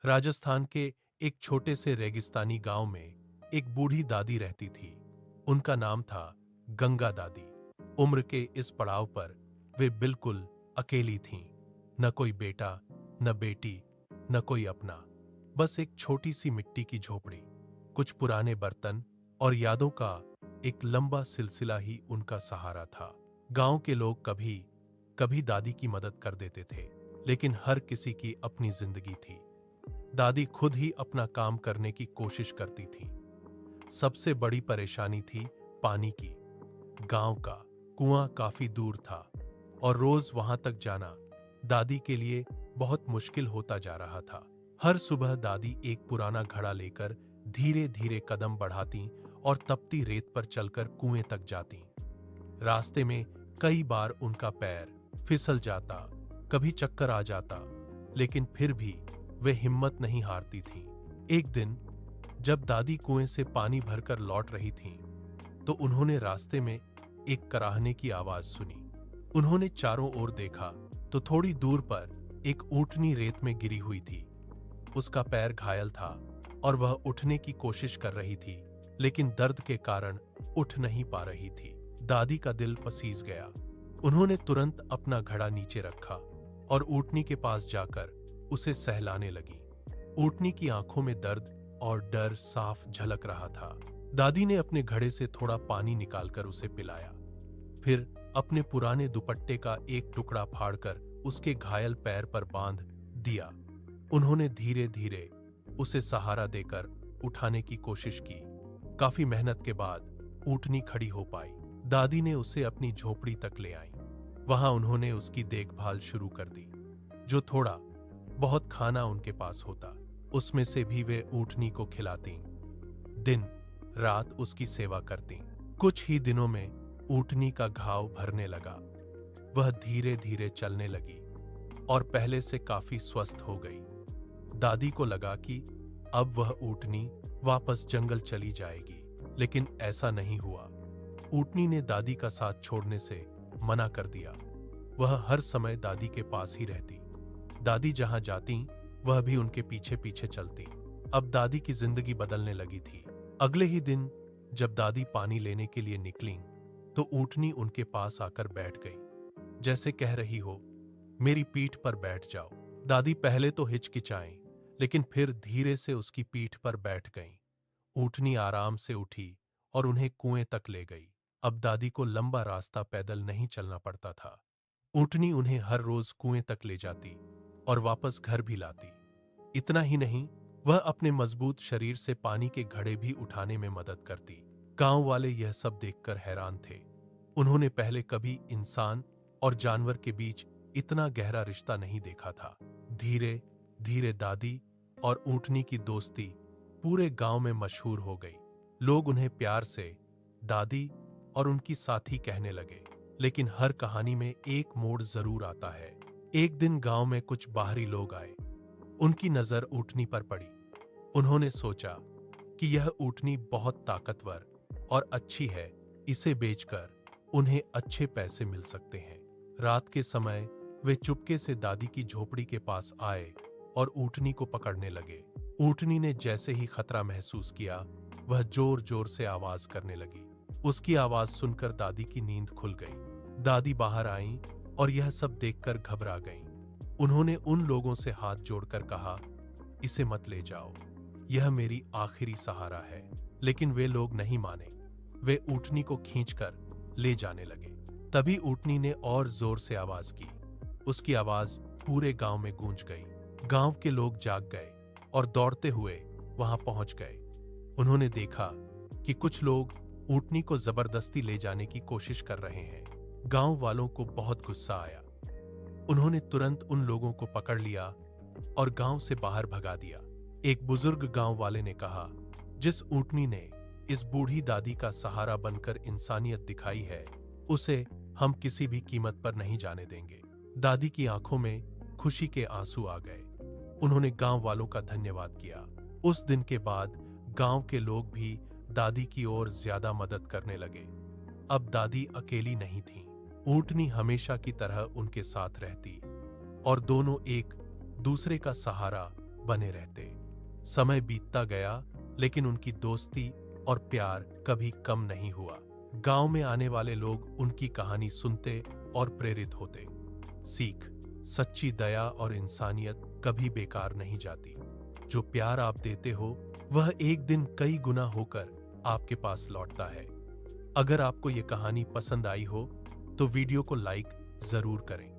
राजस्थान के एक छोटे से रेगिस्तानी गांव में एक बूढ़ी दादी रहती थी। उनका नाम था गंगा दादी। उम्र के इस पड़ाव पर वे बिल्कुल अकेली थीं। न कोई बेटा, न बेटी, न कोई अपना। बस एक छोटी सी मिट्टी की झोपड़ी, कुछ पुराने बर्तन और यादों का एक लंबा सिलसिला ही उनका सहारा था। गांव के लोग कभी कभी दादी की मदद कर देते थे, लेकिन हर किसी की अपनी जिंदगी थी। दादी खुद ही अपना काम करने की कोशिश करती थी। सबसे बड़ी परेशानी थी पानी की। गांव का कुआं काफी दूर था और रोज वहां तक जाना दादी के लिए बहुत मुश्किल होता जा रहा था। हर सुबह दादी एक पुराना घड़ा लेकर धीरे धीरे कदम बढ़ाती और तपती रेत पर चलकर कुएं तक जाती। रास्ते में कई बार उनका पैर फिसल जाता, कभी चक्कर आ जाता, लेकिन फिर भी वे हिम्मत नहीं हारती थीं। एक दिन जब दादी कुएं से पानी भरकर लौट रही थीं, तो उन्होंने रास्ते में एक कराहने की आवाज सुनी। उन्होंने चारों ओर देखा तो थोड़ी दूर पर एक ऊँटनी रेत में गिरी हुई थी। उसका पैर घायल था और वह उठने की कोशिश कर रही थी, लेकिन दर्द के कारण उठ नहीं पा रही थी। दादी का दिल पसीज गया। उन्होंने तुरंत अपना घड़ा नीचे रखा और ऊँटनी के पास जाकर उसे सहलाने लगी। ऊँटनी की आंखों में दर्द और डर साफ झलक रहा था। दादी ने अपने घड़े से थोड़ा पानी निकालकर उसे पिलाया, फिर अपने पुराने दुपट्टे का एक टुकड़ा फाड़कर उसके घायल पैर पर बांध दिया। उन्होंने धीरे धीरे उसे सहारा देकर उठाने की कोशिश की। काफी मेहनत के बाद ऊँटनी खड़ी हो पाई। दादी ने उसे अपनी झोपड़ी तक ले आई। वहां उन्होंने उसकी देखभाल शुरू कर दी। जो थोड़ा बहुत खाना उनके पास होता, उसमें से भी वे ऊँटनी को खिलाती, दिन रात उसकी सेवा करती। कुछ ही दिनों में ऊँटनी का घाव भरने लगा। वह धीरे धीरे चलने लगी और पहले से काफी स्वस्थ हो गई। दादी को लगा कि अब वह ऊँटनी वापस जंगल चली जाएगी, लेकिन ऐसा नहीं हुआ। ऊँटनी ने दादी का साथ छोड़ने से मना कर दिया। वह हर समय दादी के पास ही रहती। दादी जहां जाती, वह भी उनके पीछे पीछे चलती। अब दादी की जिंदगी बदलने लगी थी। अगले ही दिन जब दादी पानी लेने के लिए निकली, तो ऊँटनी उनके पास आकर बैठ गई, जैसे कह रही हो, मेरी पीठ पर बैठ जाओ। दादी पहले तो हिचकिचाईं, लेकिन फिर धीरे से उसकी पीठ पर बैठ गईं। ऊँटनी आराम से उठी और उन्हें कुएं तक ले गई। अब दादी को लंबा रास्ता पैदल नहीं चलना पड़ता था। ऊँटनी उन्हें हर रोज कुएं तक ले जाती और वापस घर भी लाती। इतना ही नहीं, वह अपने मजबूत शरीर से पानी के घड़े भी उठाने में मदद करती। गांव वाले यह सब देखकर हैरान थे। उन्होंने पहले कभी इंसान और जानवर के बीच इतना गहरा रिश्ता नहीं देखा था। धीरे धीरे दादी और ऊँटनी की दोस्ती पूरे गांव में मशहूर हो गई। लोग उन्हें प्यार से दादी और उनकी साथी कहने लगे। लेकिन हर कहानी में एक मोड़ जरूर आता है। एक दिन गांव में कुछ बाहरी लोग आए। उनकी नजर ऊँटनी पर पड़ी। उन्होंने सोचा कि यह ऊँटनी बहुत ताकतवर और अच्छी है, इसे बेचकर उन्हें अच्छे पैसे मिल सकते हैं। रात के समय वे चुपके से दादी की झोपड़ी के पास आए और ऊँटनी को पकड़ने लगे। ऊँटनी ने जैसे ही खतरा महसूस किया, वह जोर जोर से आवाज करने लगी। उसकी आवाज सुनकर दादी की नींद खुल गई। दादी बाहर आईं और यह सब देखकर घबरा गईं। उन्होंने उन लोगों से हाथ जोड़कर कहा, इसे मत ले जाओ, यह मेरी आखिरी सहारा है। लेकिन वे लोग नहीं माने। वे ऊँटनी को खींचकर ले जाने लगे। तभी ऊँटनी ने और जोर से आवाज की। उसकी आवाज पूरे गांव में गूंज गई। गांव के लोग जाग गए और दौड़ते हुए वहां पहुंच गए। उन्होंने देखा कि कुछ लोग ऊँटनी को जबरदस्ती ले जाने की कोशिश कर रहे हैं। गांव वालों को बहुत गुस्सा आया। उन्होंने तुरंत उन लोगों को पकड़ लिया और गांव से बाहर भगा दिया। एक बुजुर्ग गांव वाले ने कहा, जिस ऊँटनी ने इस बूढ़ी दादी का सहारा बनकर इंसानियत दिखाई है, उसे हम किसी भी कीमत पर नहीं जाने देंगे। दादी की आंखों में खुशी के आंसू आ गए। उन्होंने गांव वालों का धन्यवाद किया। उस दिन के बाद गांव के लोग भी दादी की ओर ज्यादा मदद करने लगे। अब दादी अकेली नहीं थीं। ऊँटनी हमेशा की तरह उनके साथ रहती और दोनों एक दूसरे का सहारा बने रहते। समय बीतता गया, लेकिन उनकी दोस्ती और प्यार कभी कम नहीं हुआ। गांव में आने वाले लोग उनकी कहानी सुनते और प्रेरित होते। सीख: सच्ची दया और इंसानियत कभी बेकार नहीं जाती। जो प्यार आप देते हो वह एक दिन कई गुना होकर आपके पास लौटता है। अगर आपको ये कहानी पसंद आई हो तो वीडियो को लाइक जरूर करें।